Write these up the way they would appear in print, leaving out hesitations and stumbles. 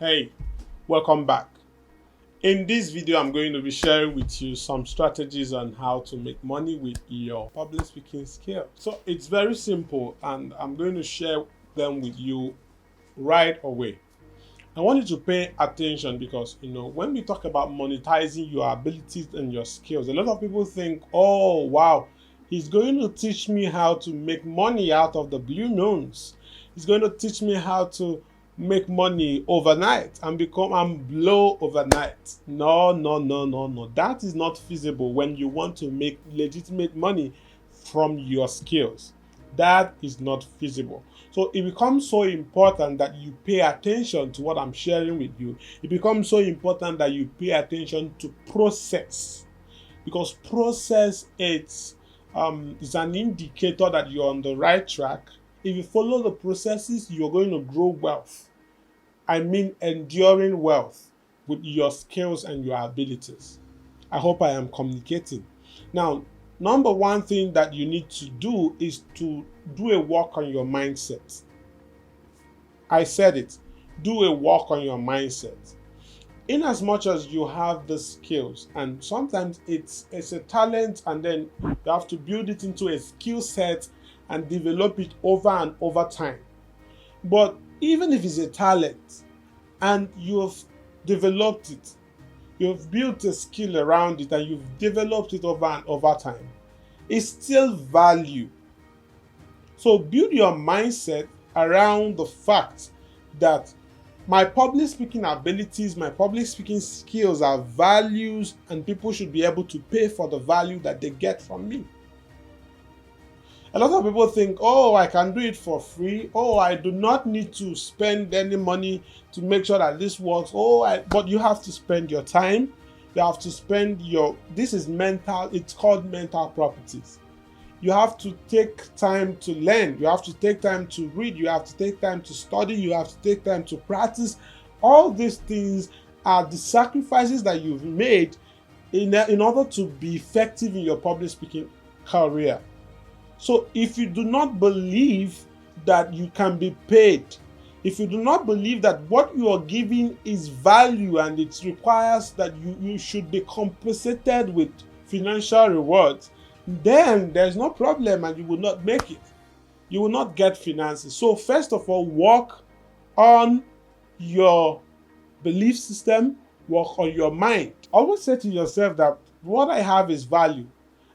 Hey, welcome back. In this video, I'm going to be sharing with you some strategies on how to make money with your public speaking skill. So it's very simple and I'm going to share them with you right away. I want you to pay attention because, when we talk about monetizing your abilities and your skills, a lot of people think, oh, wow, he's going to teach me how to make money out of the blue moons. He's going to teach me how to make money overnight and blow overnight. No. That is not feasible when you want to make legitimate money from your skills. That is not feasible. So it becomes so important that you pay attention to what I'm sharing with you. It becomes so important that you pay attention to process, because process is an indicator that you're on the right track. If you follow the processes, you're going to grow wealth. I mean enduring wealth with your skills and your abilities. I hope I am communicating. Now, number one thing that you need to do is to do a work on your mindset. I said it. Do a work on your mindset. In as much as you have the skills, and sometimes it's a talent, and then you have to build it into a skill set and develop it over and over time. But even if it's a talent and you've developed it, you've built a skill around it and you've developed it over and over time, it's still value. So build your mindset around the fact that my public speaking abilities, my public speaking skills are values, and people should be able to pay for the value that they get from me. A lot of people think, oh, I can do it for free. Oh, I do not need to spend any money to make sure that this works. But you have to spend your time. You have to spend it's called mental properties. You have to take time to learn. You have to take time to read. You have to take time to study. You have to take time to practice. All these things are the sacrifices that you've made in order to be effective in your public speaking career. So if you do not believe that you can be paid, if you do not believe that what you are giving is value and it requires that you should be compensated with financial rewards, then there's no problem and you will not make it. You will not get finances. So first of all, work on your belief system, work on your mind. Always say to yourself that what I have is value.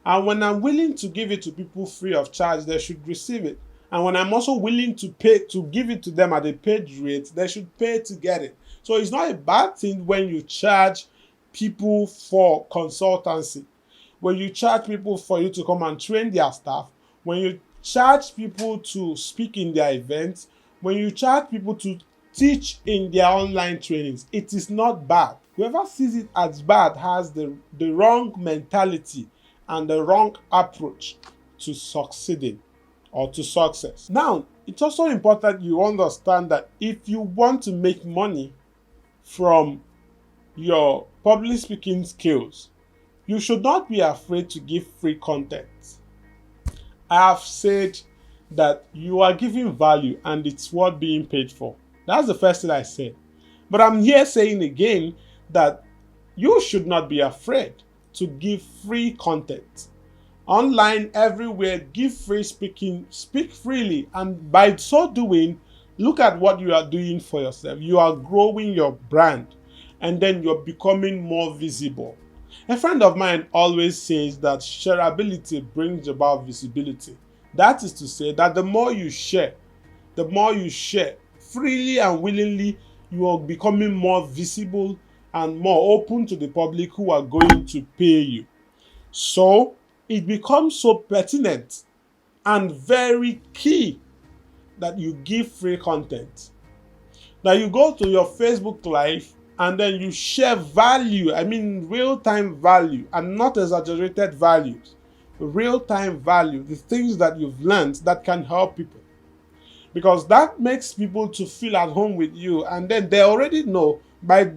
And when I'm willing to give it to people free of charge, they should receive it. And when I'm also willing to pay to give it to them at a paid rate, they should pay to get it. So it's not a bad thing when you charge people for consultancy, when you charge people for you to come and train their staff, when you charge people to speak in their events, when you charge people to teach in their online trainings. It is not bad. Whoever sees it as bad has the wrong mentality and the wrong approach to succeeding or to success. Now, it's also important you understand that if you want to make money from your public speaking skills, you should not be afraid to give free content. I have said that you are giving value and it's worth being paid for. That's the first thing I said. But I'm here saying again that you should not be afraid to give free content. Online, everywhere, give free speaking, speak freely, and by so doing, look at what you are doing for yourself. You are growing your brand, and then you're becoming more visible. A friend of mine always says that shareability brings about visibility. That is to say that the more you share freely and willingly, you are becoming more visible and more open to the public who are going to pay you. So it becomes so pertinent and very key that you give free content. That you go to your Facebook Live and then you share value, real-time value, and not exaggerated values. Real-time value, the things that you've learned that can help people. Because that makes people to feel at home with you, and then they already know by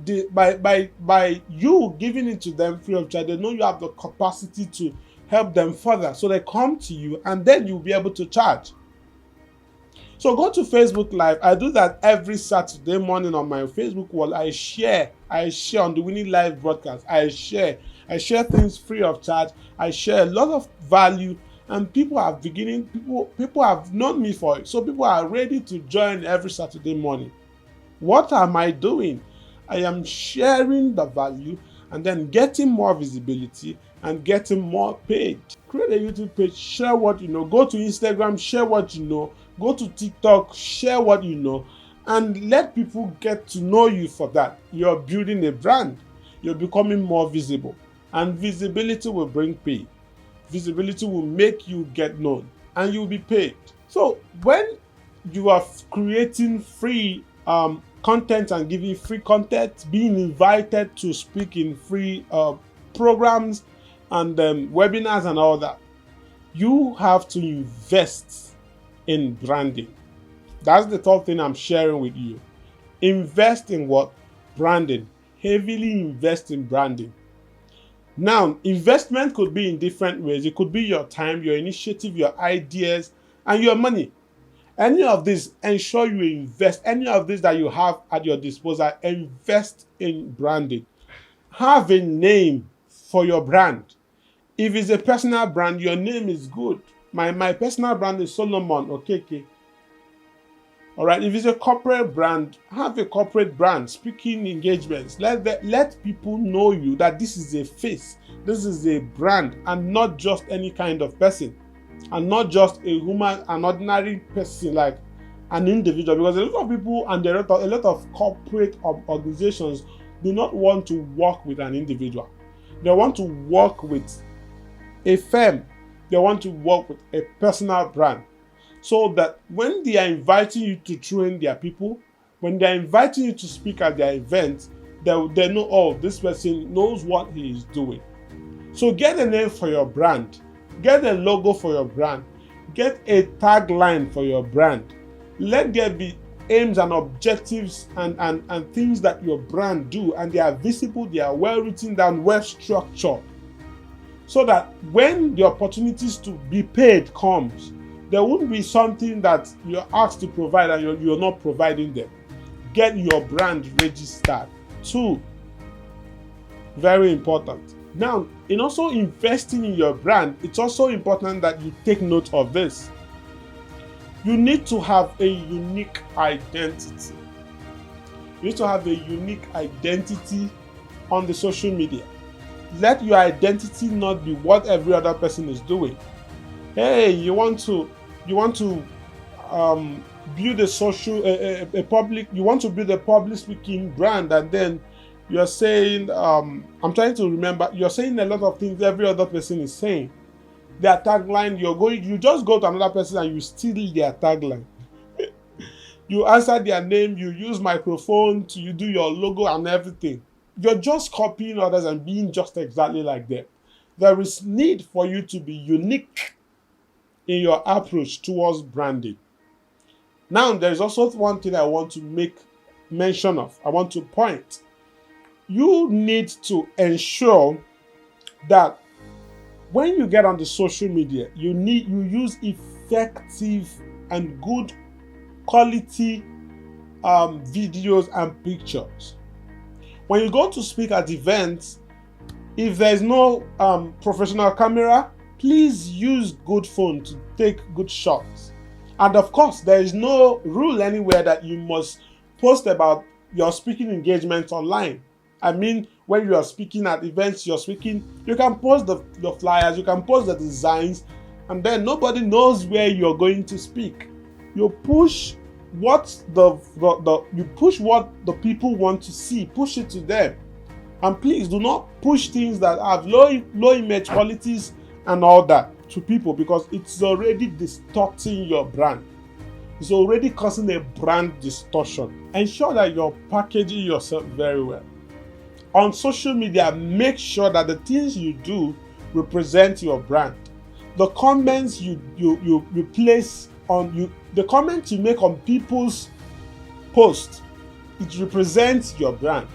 you giving it to them free of charge, they know you have the capacity to help them further. So they come to you and then you'll be able to charge. So go to Facebook Live. I do that every Saturday morning on my Facebook wall. I share on the Winning Live broadcast. I share things free of charge. I share a lot of value, and people have known me for it. So people are ready to join every Saturday morning. What am I doing? I am sharing the value and then getting more visibility and getting more paid. Create a YouTube page, share what you know. Go to Instagram, share what you know. Go to TikTok, share what you know, and let people get to know you for that. You're building a brand. You're becoming more visible, and visibility will bring pay. Visibility will make you get known, and you'll be paid. So when you are creating free content and giving free content, being invited to speak in free programs and webinars and all that, you have to invest in branding. That's the third thing I'm sharing with you. Invest in what? Branding. Heavily invest in branding. Now, investment could be in different ways. It could be your time, your initiative, your ideas, and your money. Any of this, ensure you invest. Any of this that you have at your disposal, invest in branding. Have a name for your brand. If it's a personal brand, your name is good. My personal brand is Solomon Okeke. All right. If it's a corporate brand, have a corporate brand. Speaking engagements. Let people know you that this is a face, this is a brand, and not just any kind of person, and not just a human, an ordinary person like an individual. Because a lot of people and a lot of corporate organizations do not want to work with an individual. They want to work with a firm. They want to work with a personal brand. So that when they are inviting you to train their people, when they are inviting you to speak at their events, they know, oh, this person knows what he is doing. So get a name for your brand. Get a logo for your brand. Get a tagline for your brand. Let there be aims and objectives and things that your brand do, and they are visible, they are well written down, well structured. So that when the opportunities to be paid comes, there wouldn't be something that you're asked to provide and you're not providing them. Get your brand registered. 2, very important. Now, in also investing in your brand, it's also important that you take note of this. You need to have a unique identity. You need to have a unique identity on the social media. Let your identity not be what every other person is doing. Hey, you want to build a social, a public. You want to build a public speaking brand, and then you're saying, I'm trying to remember. You're saying a lot of things every other person is saying. Their tagline, you just go to another person and you steal their tagline. You answer their name. You use microphone you do your logo and everything. You're just copying others and being just exactly like them. There is need for you to be unique in your approach towards branding. Now, there's also one thing I want to make mention of. I want to point. You need to ensure that when you get on the social media, you use effective and good quality videos and pictures. When you go to speak at events, if there's no professional camera, please use good phone to take good shots. And of course, there is no rule anywhere that you must post about your speaking engagements online. I mean, when you are speaking at events, you can post the flyers, you can post the designs, and then nobody knows where you're going to speak. You push what the people want to see, push it to them. And please do not push things that have low image qualities and all that to people, because it's already distorting your brand. It's already causing a brand distortion. Ensure that you're packaging yourself very well. On social media, make sure that the things you do represent your brand. The comments you place on the comments you make on people's posts, it represents your brand.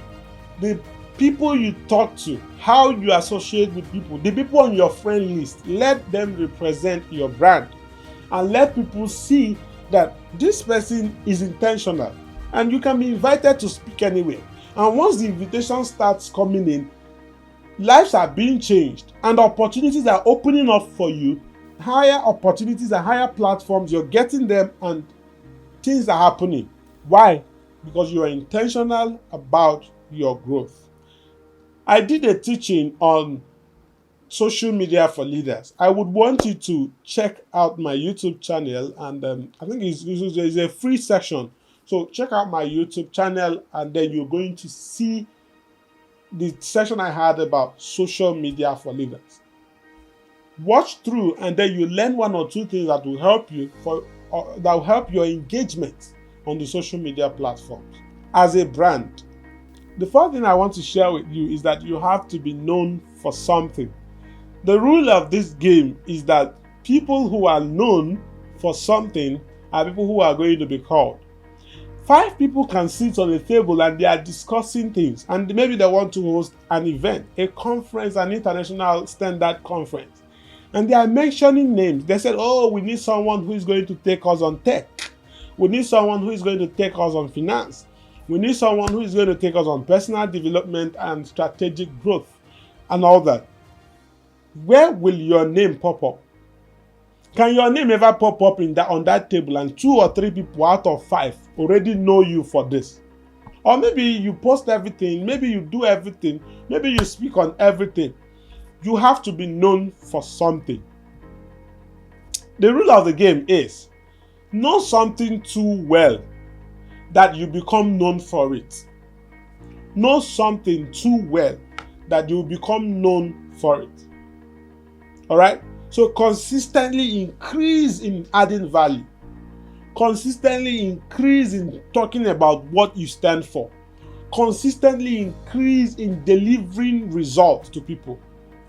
The people you talk to, how you associate with people, the people on your friend list, let them represent your brand, and let people see that this person is intentional, and you can be invited to speak anyway. And once the invitation starts coming in, lives are being changed and opportunities are opening up for you. Higher opportunities and higher platforms, you're getting them, and things are happening. Why? Because you are intentional about your growth. I did a teaching on social media for leaders. I would want you to check out my YouTube channel, and I think it's a free session. So check out my YouTube channel, and then you're going to see the session I had about social media for leaders. Watch through, and then you learn one or two things that will help you that will help your engagement on the social media platforms as a brand. The first thing I want to share with you is that you have to be known for something. The rule of this game is that people who are known for something are people who are going to be called. 5 people can sit on a table and they are discussing things, and maybe they want to host an event, a conference, an international standard conference, and they are mentioning names. They said, oh, we need someone who is going to take us on tech. We need someone who is going to take us on finance. We need someone who is going to take us on personal development and strategic growth and all that. Where will your name pop up? Can your name ever pop up on that table and 2 or 3 people out of 5 already know you for this? Or maybe you post everything, maybe you do everything, maybe you speak on everything. You have to be known for something. The rule of the game is know something too well that you become known for it. Know something too well that you become known for it. All right? So consistently increase in adding value. Consistently increase in talking about what you stand for. Consistently increase in delivering results to people.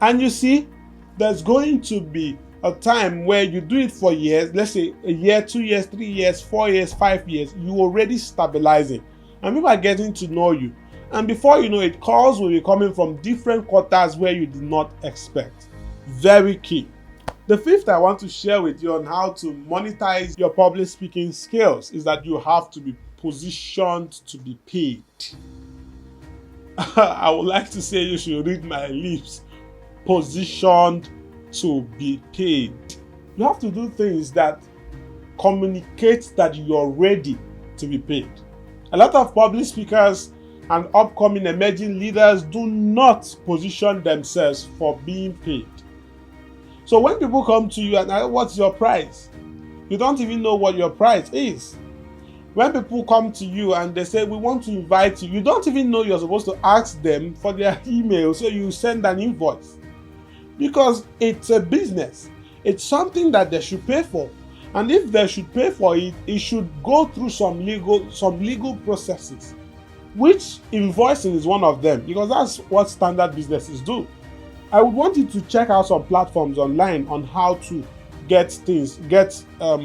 And you see, there's going to be a time where you do it for years, let's say a year, 2 years, 3 years, 4 years, 5 years, you already stabilizing. And people are getting to know you. And before you know it, calls will be coming from different quarters where you did not expect. Very key. The fifth I want to share with you on how to monetize your public speaking skills is that you have to be positioned to be paid. I would like to say you should read my lips. Positioned to be paid. You have to do things that communicate that you're ready to be paid. A lot of public speakers and upcoming emerging leaders do not position themselves for being paid. So when people come to you and ask, what's your price? You don't even know what your price is. When people come to you and they say, we want to invite you, you don't even know you're supposed to ask them for their email, so you send an invoice. Because it's a business. It's something that they should pay for. And if they should pay for it, it should go through some legal processes, which invoicing is one of them, because that's what standard businesses do. I would want you to check out some platforms online on how to get things. There are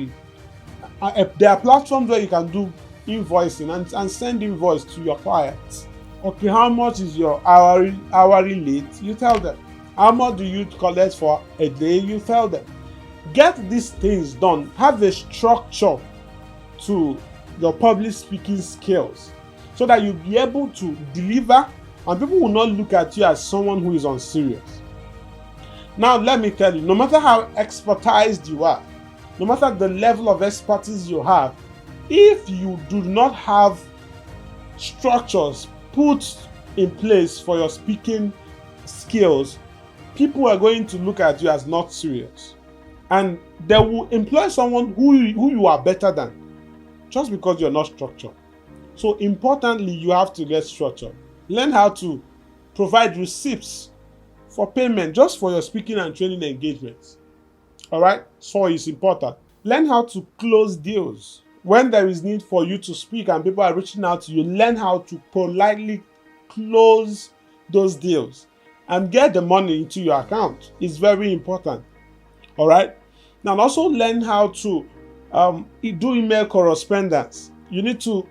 platforms where you can do invoicing and send invoice to your clients. Okay, how much is your hourly rate? You tell them. How much do you collect for a day? You tell them. Get these things done. Have a structure to your public speaking skills so that you'll be able to deliver and people will not look at you as someone who is unserious. Now, let me tell you, no matter how expertised you are, no matter the level of expertise you have, if you do not have structures put in place for your speaking skills, people are going to look at you as not serious. And they will employ someone who you are better than just because you're not structured. So importantly, you have to get structured. Learn how to provide receipts for payment just for your speaking and training engagements. All right? So it's important. Learn how to close deals. When there is need for you to speak and people are reaching out to you, learn how to politely close those deals and get the money into your account. It's very important. All right? Now also learn how to do email correspondence. You need to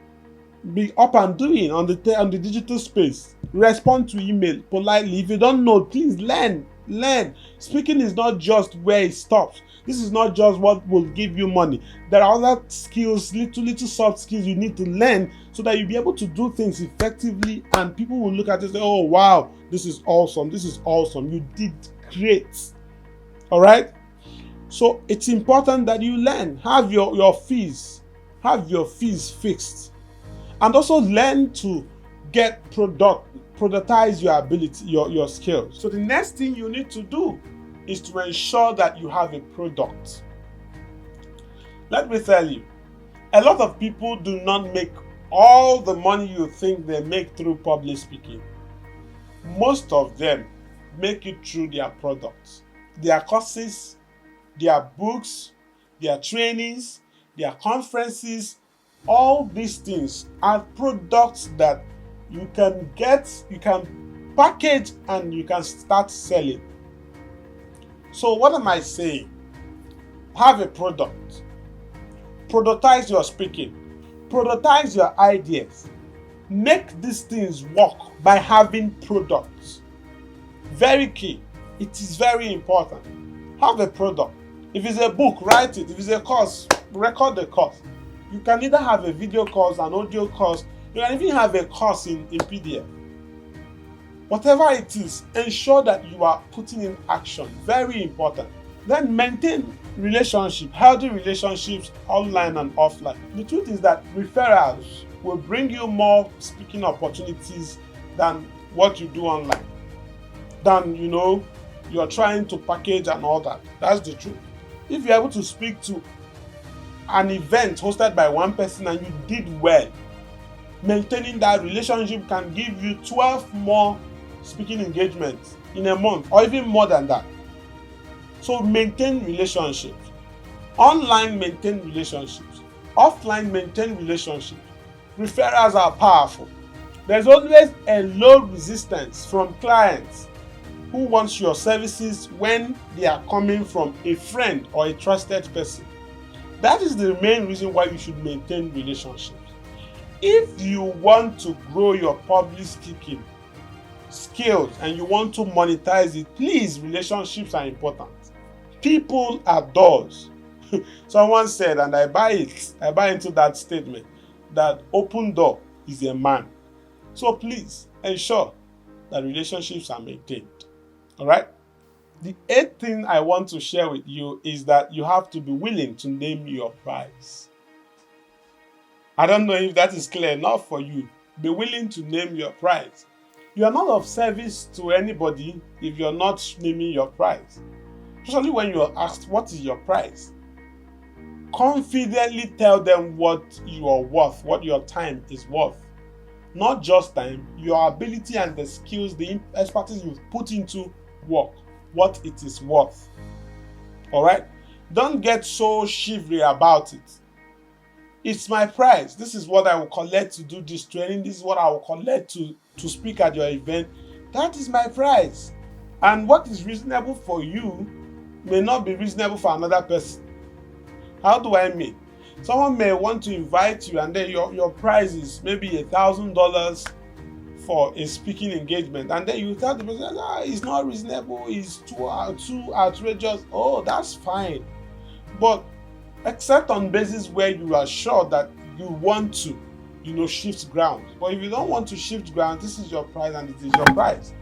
be up and doing on the digital space. Respond to email politely. If you don't know, please learn. Learn. Speaking is not just where it stops. This is not just what will give you money. There are other skills, little soft skills you need to learn so that you'll be able to do things effectively and people will look at it and say, oh wow, this is awesome. This is awesome. You did great. All right? So it's important that you learn. Have your fees. Have your fees fixed. And also learn to get productize your ability, your skills. So the next thing you need to do is to ensure that you have a product. Let me tell you, a lot of people do not make all the money you think they make through public speaking. Most of them make it through their products, their courses, their books, their trainings, their conferences. All these things are products that you can get, you can package, and you can start selling. So what am I saying? Have a product. Productize your speaking. Productize your ideas. Make these things work by having products. Very key. It is very important. Have a product. If it's a book, write it. If it's a course, record the course. You can either have a video course, an audio course. You can even have a course in PDF. Whatever it is, ensure that you are putting in action. Very important. Then maintain relationship, healthy relationships online and offline. The truth is that referrals will bring you more speaking opportunities than what you do online. Than you're trying to package and all that. That's the truth. If you're able to speak to an event hosted by one person and you did well, maintaining that relationship can give you 12 more speaking engagements in a month or even more than that. So maintain relationships. Online, maintain relationships. Offline, maintain relationships. Referrals are powerful. There's always a low resistance from clients who wants your services when they are coming from a friend or a trusted person. That is the main reason why you should maintain relationships. If you want to grow your public speaking skills and you want to monetize it, please, relationships are important. People are doors. Someone said, and I buy into that statement, that open door is a man. So please ensure that relationships are maintained. All right? The 8th thing I want to share with you is that you have to be willing to name your price. I don't know if that is clear enough for you. Be willing to name your price. You are not of service to anybody if you're not naming your price. Especially when you are asked, what is your price? Confidently tell them what you are worth, what your time is worth. Not just time, your ability and the skills, the expertise you've put into work, what it is worth. All right? Don't get so shivery about it. It's my price. This is what I will collect to do this training. This is what I will collect to speak at your event. That is my price. And what is reasonable for you may not be reasonable for another person. How do I mean? Someone may want to invite you and then your price is maybe $1,000 for a speaking engagement. And then you tell the person, it's not reasonable, it's too outrageous. Oh, that's fine. But except on basis where you are sure that you want to, shift ground. But if you don't want to shift ground, this is your price and it is your price.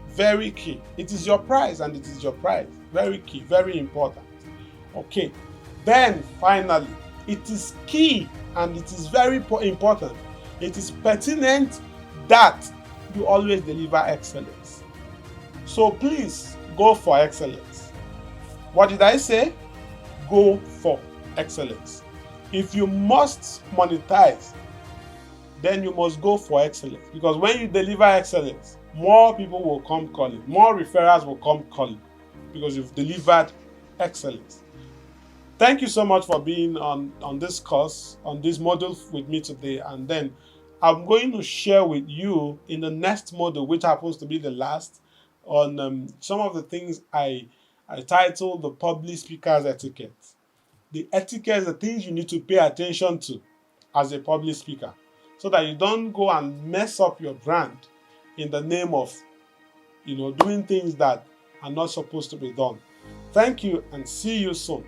Very key. It is your price and it is your price. Very key, very important. Okay. Then finally, it is key and it is very important. It is pertinent that you always deliver excellence. So please go for excellence. What did I say? Go for excellence. If you must monetize, then you must go for excellence. Because when you deliver excellence, more people will come calling. More referrals will come calling. Because you've delivered excellence. Thank you so much for being on this course, on this module with me today. And then I'm going to share with you in the next module, which happens to be the last, on some of the things I titled the public speaker's etiquette. The etiquette, the things you need to pay attention to as a public speaker, so that you don't go and mess up your brand in the name of, doing things that are not supposed to be done. Thank you and see you soon.